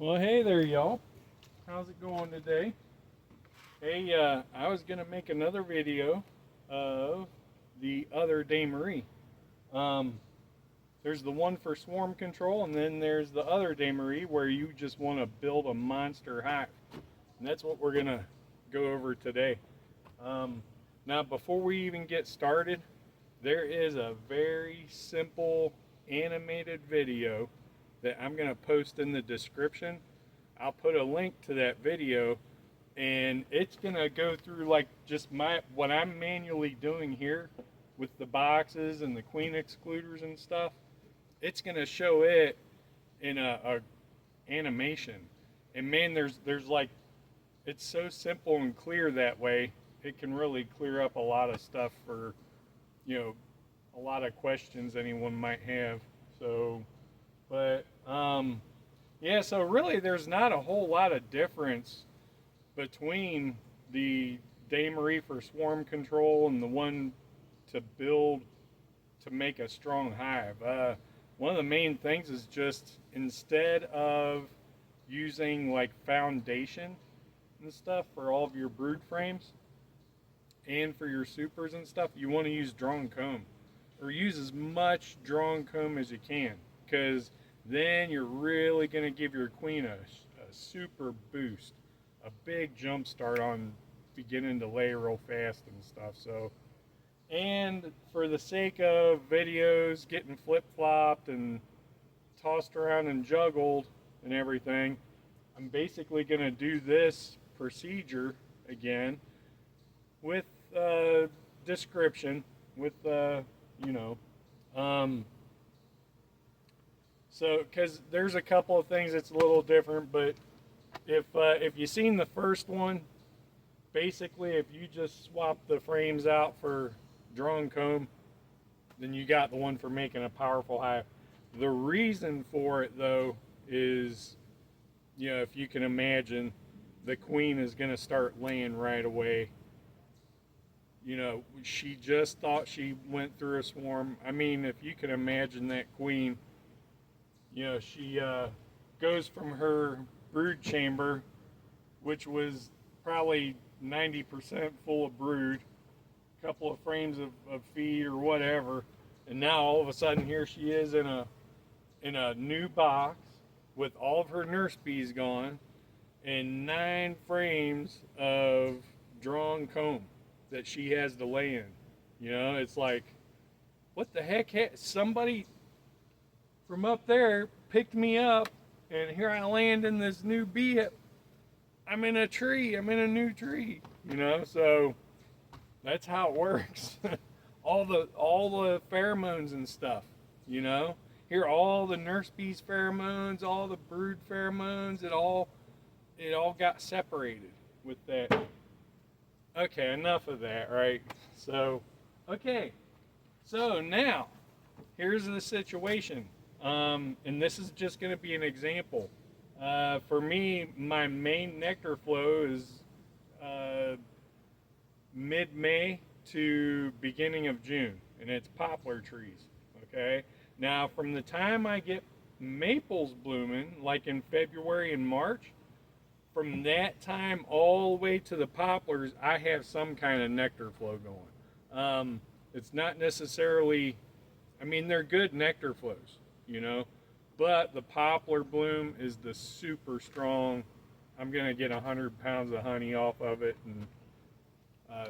Well, hey there, y'all. How's it going today? Hey, I was gonna make another video of the other Demaree. Um, there's the one for swarm control, and then there's the other Demaree where you just want to build a monster hive, and that's what we're gonna go over today. Um, Now, before we even get started, there is a very simple animated video that I'm gonna post in the description. I'll put a link to that video, and it's gonna go through like just what I'm manually doing here with the boxes and the queen excluders and stuff. It's gonna show it in a animation, and man, there's like, it's so simple and clear that way. It can really clear up a lot of stuff for, you know, a lot of questions anyone might have. So, but yeah, so really there's not a whole lot of difference between the Demaree for swarm control and the one to build to make a strong hive. One of the main things is just instead of using like foundation and stuff for all of your brood frames and for your supers and stuff, you want to use drawn comb, or use as much drawn comb as you can, because then you're really going to give your queen a super boost, a big jump start on beginning to lay real fast and stuff. So, and for the sake of videos getting flip-flopped and tossed around and juggled and everything, I'm basically going to do this procedure again with description, with you know, so because there's a couple of things that's a little different, but if you've seen the first one, basically if you just swap the frames out for drawn comb, then you got the one for making a powerful hive. The reason for it though is, you know, if you can imagine, the queen is going to start laying right away. You know, she just thought she went through a swarm. I mean, if you can imagine that queen, you know, she goes from her brood chamber, which was probably 90% full of brood, a couple of frames of feed or whatever, and now all of a sudden here she is in a new box with all of her nurse bees gone and 9 frames of drawn comb that she has to lay in. You know, it's like, what the heck? Somebody from up there picked me up, and here I land in this new bee. I'm in a tree. I'm in a new tree. You know, so that's how it works. all the pheromones and stuff. You know, here all the nurse bees pheromones, all the brood pheromones. It all got separated with that. Okay, enough of that, right? So, okay. So now, here's the situation. And this is just going to be an example. For me, my main nectar flow is mid-May to beginning of June, and it's poplar trees, okay? Now, from the time I get maples blooming, like in February and March, from that time all the way to the poplars, I have some kind of nectar flow going. It's not necessarily, I mean, they're good nectar flows, you know, but the poplar bloom is the super strong. I'm going to get 100 pounds of honey off of it, and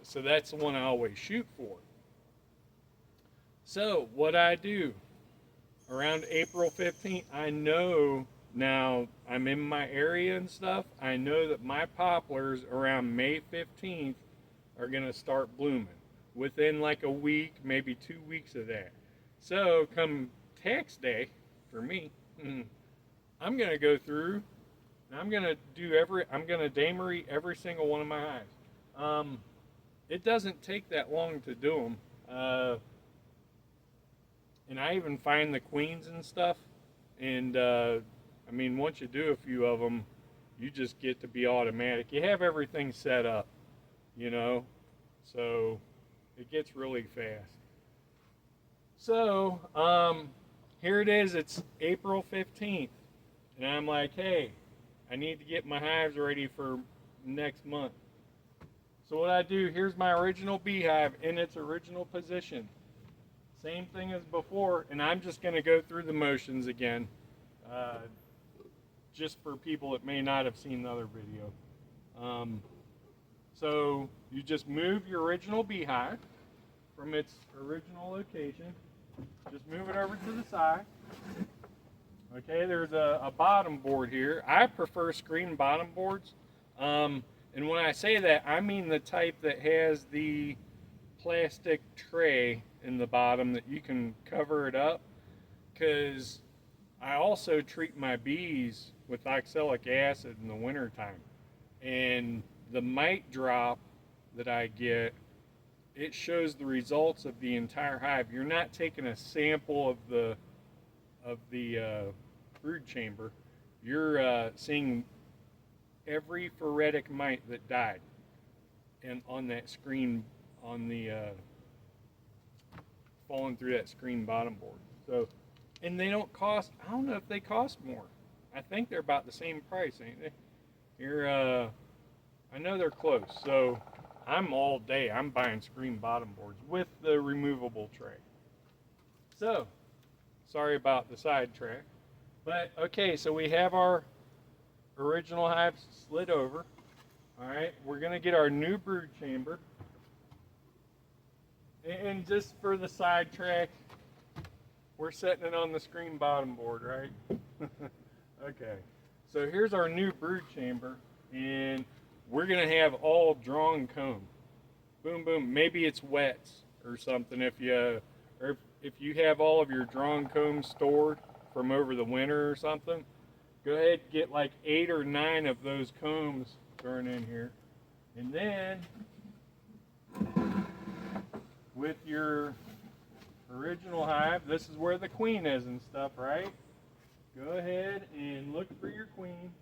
so that's the one I always shoot for. So what I do around April 15th, I know now I'm in my area and stuff. I know that my poplars around May 15th are going to start blooming within like a week, maybe 2 weeks of that. So come tax day for me, I'm going to go through and I'm going to Demaree every single one of my hives. It doesn't take that long to do them. And I even find the queens and stuff, and I mean, once you do a few of them, you just get to be automatic. You have everything set up, you know, so it gets really fast. So, here it is, it's April 15th, and I'm like, hey, I need to get my hives ready for next month. So what I do, here's my original beehive in its original position. Same thing as before, and I'm just going to go through the motions again, just for people that may not have seen the other video. So you just move your original beehive from its original location. Just move it over to the side. Okay, there's a bottom board here. I prefer screen bottom boards. And when I say that, I mean the type that has the plastic tray in the bottom that you can cover it up. Because I also treat my bees with oxalic acid in the wintertime. And the mite drop that I get, it shows the results of the entire hive. You're not taking a sample of the brood chamber. You're seeing every phoretic mite that died, and on that screen, on the falling through that screen bottom board. So, and they don't cost. I don't know if they cost more. I think they're about the same price, ain't they? Here, I know they're close. So, I'm all day. I'm buying screen bottom boards with the removable tray. So, sorry about the sidetrack. But, okay, so we have our original hive slid over. All right, we're going to get our new brood chamber. And just for the sidetrack, we're setting it on the screen bottom board, right? Okay, so here's our new brood chamber. And we're going to have all drawn comb. Boom, boom. Maybe it's wets or something if you have all of your drawn comb stored from over the winter or something. Go ahead and get like 8 or 9 of those combs thrown in here. And then with your original hive, this is where the queen is and stuff, right? Go ahead and look for your queen.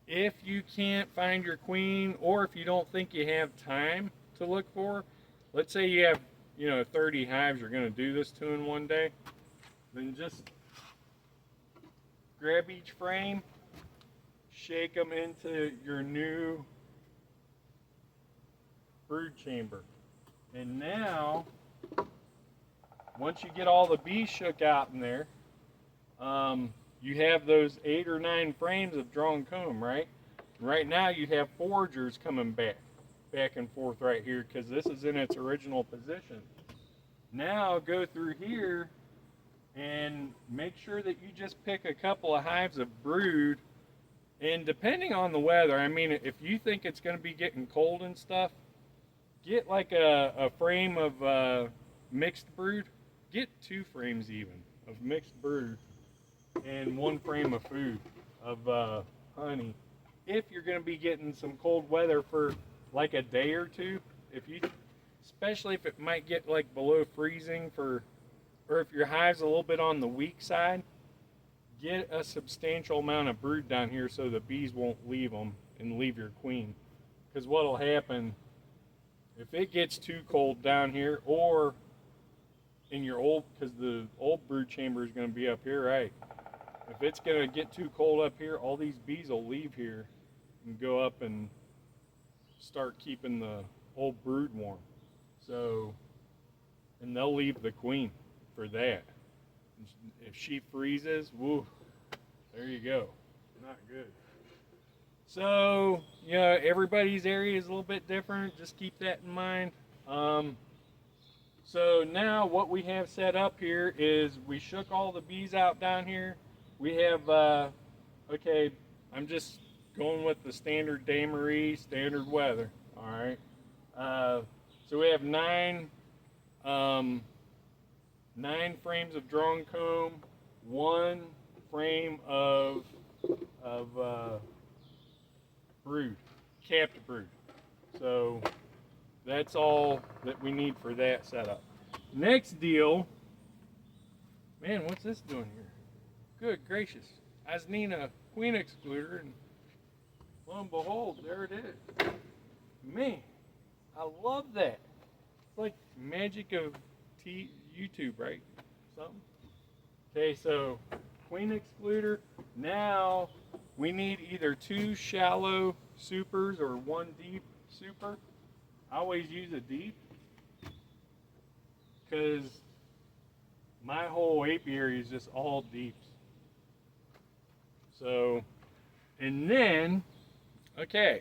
If you can't find your queen, or if you don't think you have time to look for, let's say you have, 30 hives you're going to do this to in one day, then just grab each frame, shake them into your new brood chamber. And now, once you get all the bees shook out in there, you have those 8 or 9 frames of drawn comb, right? Right now you have foragers coming back and forth right here because this is in its original position. Now go through here and make sure that you just pick a couple of hives of brood. And depending on the weather, I mean, if you think it's going to be getting cold and stuff, get like a frame of mixed brood. Get 2 frames even of mixed brood. And 1 frame of food of honey. If you're going to be getting some cold weather for like a day or two, especially if it might get like below freezing or if your hive's a little bit on the weak side, get a substantial amount of brood down here so the bees won't leave them and leave your queen. Because what'll happen if it gets too cold down here, or in your because the old brood chamber is going to be up here, right? If it's going to get too cold up here, all these bees will leave here and go up and start keeping the old brood warm. So, and they'll leave the queen for that. If she freezes, woo, there you go. Not good. So, everybody's area is a little bit different. Just keep that in mind. So now what we have set up here is we shook all the bees out down here. We have, okay, I'm just going with the standard Demaree, standard weather, all right? So we have 9 frames of drawn comb, 1 frame of brood, capped brood. So that's all that we need for that setup. Next deal, man, what's this doing here? Good gracious. I was needing a queen excluder, and lo and behold, there it is. Man, I love that. It's like magic of YouTube, right? Something. Okay, so queen excluder. Now we need either 2 shallow supers or 1 deep super. I always use a deep because my whole apiary is just all deeps. So, and then, okay,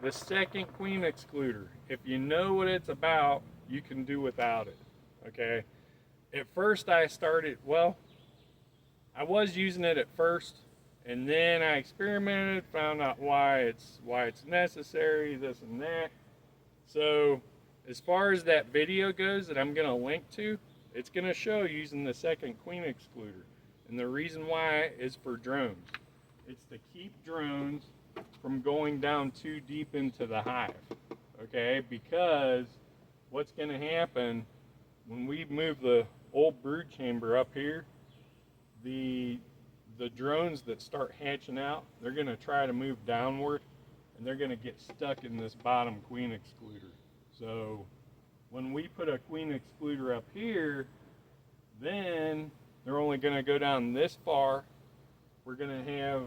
the second queen excluder. If you know what it's about, you can do without it, okay? At first I started, well, I was using it at first, and then I experimented, found out why it's necessary, this and that. So as far as that video goes that I'm going to link to, it's going to show using the second queen excluder. And the reason why is for drones. It's to keep drones from going down too deep into the hive, okay? Because what's going to happen when we move the old brood chamber up here, the drones that start hatching out, they're going to try to move downward, and they're going to get stuck in this bottom queen excluder. So when we put a queen excluder up here, then they're only going to go down this far. We're going to have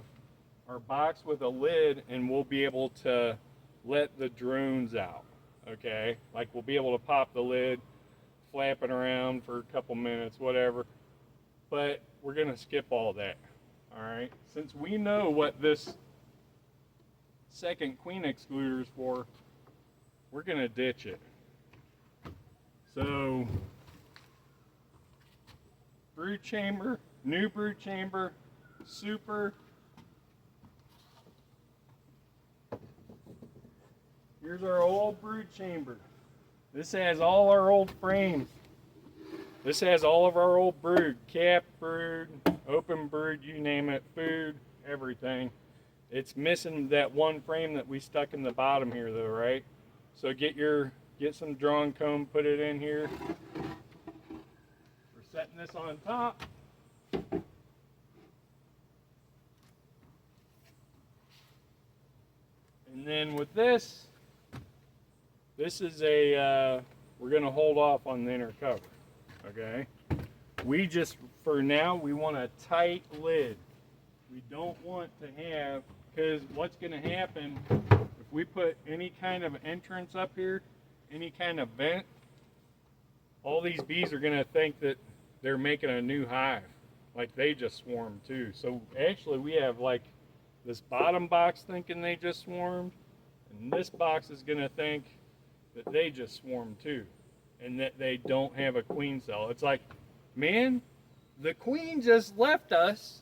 our box with a lid, and we'll be able to let the drones out, okay? Like, we'll be able to pop the lid, flap it around for a couple minutes, whatever. But we're going to skip all that, all right? Since we know what this second queen excluder is for, we're going to ditch it. So, brood chamber, new brood chamber, super. Here's our old brood chamber. This has all our old frames. This has all of our old brood, cap brood, open brood, you name it, food, everything. It's missing that one frame that we stuck in the bottom here though, right? So get some drawn comb, put it in here. We're setting this on top. And then with this is a, we're gonna hold off on the inner cover, okay? We just, for now, we want a tight lid. We don't want to have, because what's gonna happen, if we put any kind of entrance up here, any kind of vent, all these bees are gonna think that they're making a new hive, like they just swarmed too. So actually we have like this bottom box thinking they just swarmed, and this box is gonna think that they just swarmed too, and that they don't have a queen cell. It's like, man, the queen just left us,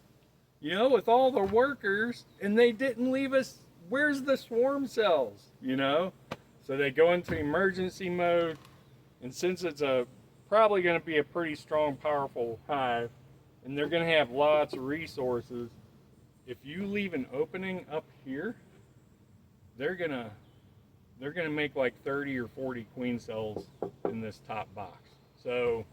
you know, with all the workers, and they didn't leave us. Where's the swarm cells, you know? So they go into emergency mode, and since it's probably going to be a pretty strong, powerful hive, and they're going to have lots of resources, if you leave an opening up here, they're gonna make like 30 or 40 queen cells in this top box. So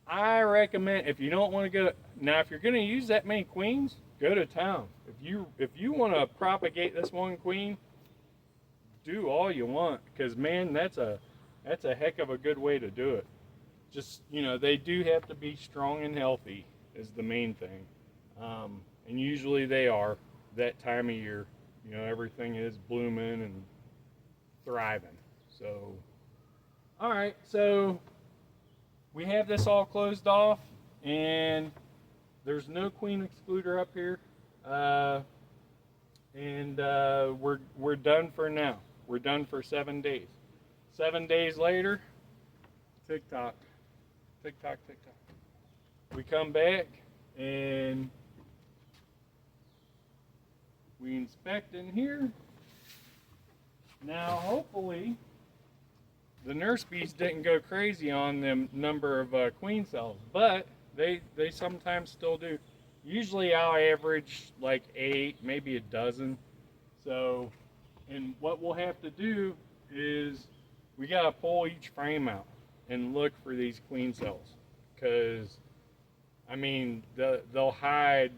I recommend, if you don't want to go, now if you're going to use that many queens, go to town. If you want to propagate this one queen, do all you want, because man, that's a heck of a good way to do it. Just, you know, they do have to be strong and healthy is the main thing, and usually they are that time of year. You know, everything is blooming and thriving. So, all right, so we have this all closed off, and there's no queen excluder up here, and we're done for now. We're done for 7 days. 7 days later, tick tock, tick tock, tick tock. We come back and we inspect in here. Now, hopefully, the nurse bees didn't go crazy on the number of queen cells, but they sometimes still do. Usually I'll average like 8, maybe a dozen. So, and what we'll have to do is we gotta pull each frame out and look for these queen cells, because I mean they'll hide.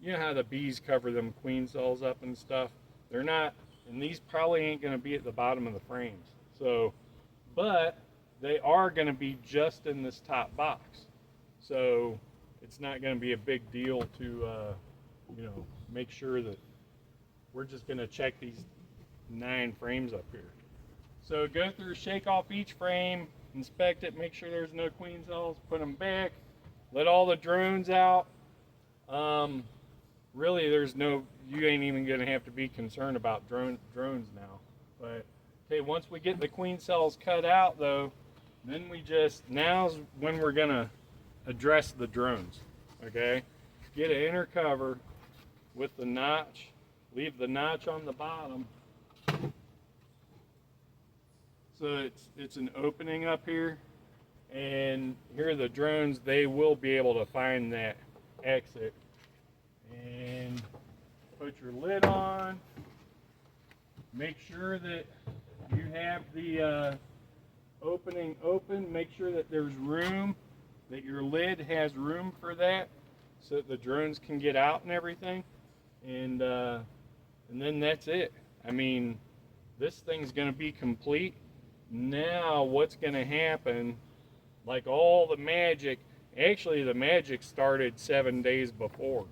You know how the bees cover them queen cells up and stuff? They're not, and these probably ain't gonna be at the bottom of the frames. So, but they are gonna be just in this top box. So it's not gonna be a big deal to, you know, make sure that we're just going to check these 9 frames up here. So go through, shake off each frame, inspect it, make sure there's no queen cells, put them back, let all the drones out. Really, you ain't even going to have to be concerned about drones now. But okay, once we get the queen cells cut out though, then now's when we're going to address the drones. Okay, get an inner cover with the notch, leave the notch on the bottom. So it's an opening up here, and here are the drones. They will be able to find that exit. And put your lid on. Make sure that you have the opening open. Make sure that there's room, that your lid has room for that, so that the drones can get out and everything. And then that's it. I mean, this thing's going to be complete. Now what's going to happen, like all the magic, actually the magic started 7 days before.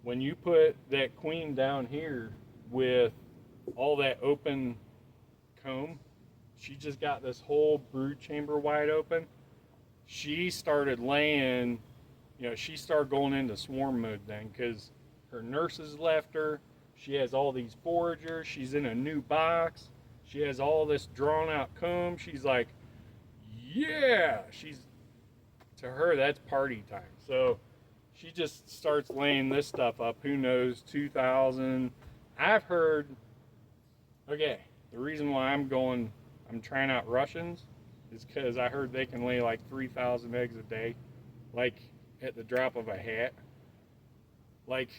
When you put that queen down here with all that open comb, she just got this whole brood chamber wide open. She started laying, she started going into swarm mode then, because her nurses left her. She has all these foragers. She's in a new box. She has all this drawn out comb. She's like, yeah, to her, that's party time. So she just starts laying this stuff up. Who knows, 2,000. I've heard, okay, the reason why I'm trying out Russians is because I heard they can lay like 3,000 eggs a day, like at the drop of a hat. Like,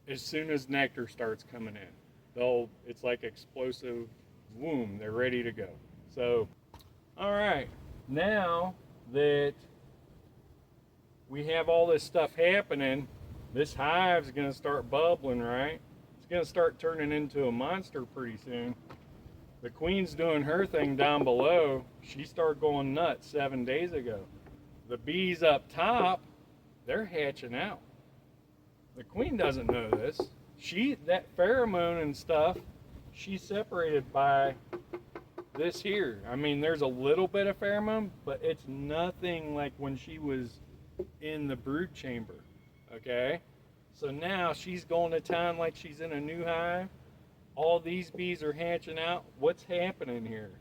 as soon as nectar starts coming in, it's like explosive, boom, they're ready to go. So, all right, now that we have all this stuff happening, this hive's going to start bubbling, right? It's going to start turning into a monster pretty soon. The queen's doing her thing down below. She started going nuts 7 days ago. The bees up top, they're hatching out. The queen doesn't know this. That pheromone and stuff, she's separated by this here. I mean, there's a little bit of pheromone, but it's nothing like when she was in the brood chamber, okay? So now she's going to town like she's in a new hive. All these bees are hatching out. What's happening here?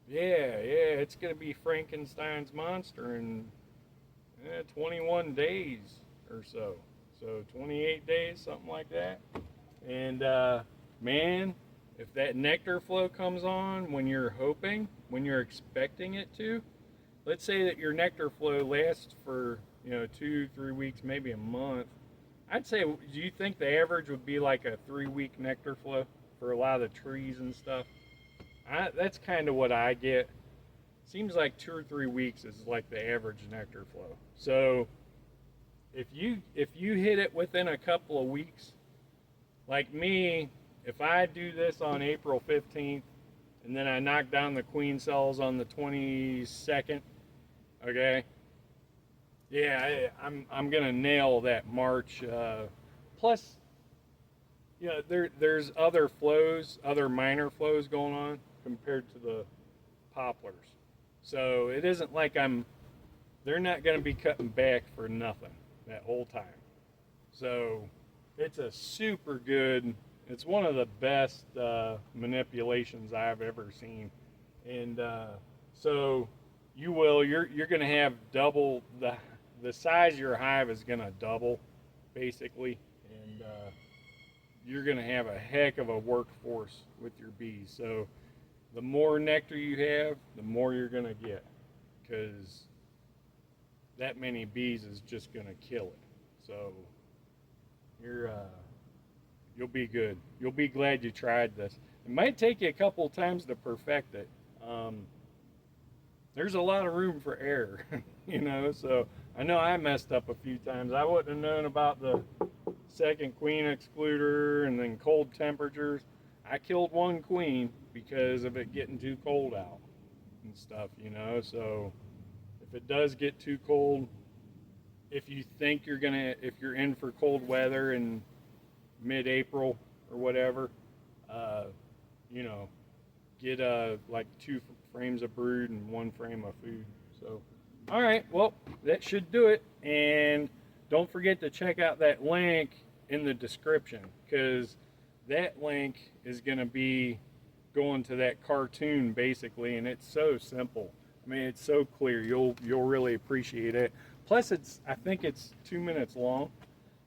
Yeah, it's going to be Frankenstein's monster in 21 days or so. So 28 days, something like that. And man, if that nectar flow comes on when you're hoping, when you're expecting it to, let's say that your nectar flow lasts for 2-3 weeks, maybe a month. I'd say, do you think the average would be like a 3-week nectar flow for a lot of the trees and stuff? That's kind of what I get. Seems like 2 or 3 weeks is like the average nectar flow. So if you hit it within a couple of weeks, like me, if I do this on April 15th and then I knock down the queen cells on the 22nd, okay, yeah, I'm gonna nail that March. Plus, there's other flows, other minor flows going on compared to the poplars. So it isn't like they're not gonna be cutting back for nothing that whole time. So it's a super good, it's one of the best manipulations I've ever seen. And so you're gonna have double the size of your hive is going to double, basically, and you're going to have a heck of a workforce with your bees. So the more nectar you have, the more you're going to get, because that many bees is just going to kill it. So you'll be good. You'll be glad you tried this. It might take you a couple of times to perfect it. There's a lot of room for error, so I know I messed up a few times. I wouldn't have known about the second queen excluder and then cold temperatures. I killed one queen because of it getting too cold out and stuff, so if it does get too cold, if you think if you're in for cold weather and mid-April or whatever. You know, get like 2 frames of brood and 1 frame of food. So, all right, well, that should do it. And don't forget to check out that link in the description, because that link is going to be going to that cartoon basically, and it's so simple. I mean, it's so clear. You'll really appreciate it. Plus, I think it's 2 minutes long.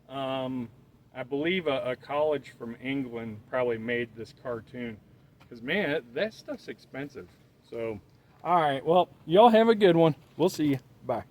I believe a college from England probably made this cartoon, because man, that stuff's expensive. So, all right, well, y'all have a good one. We'll see you. Bye.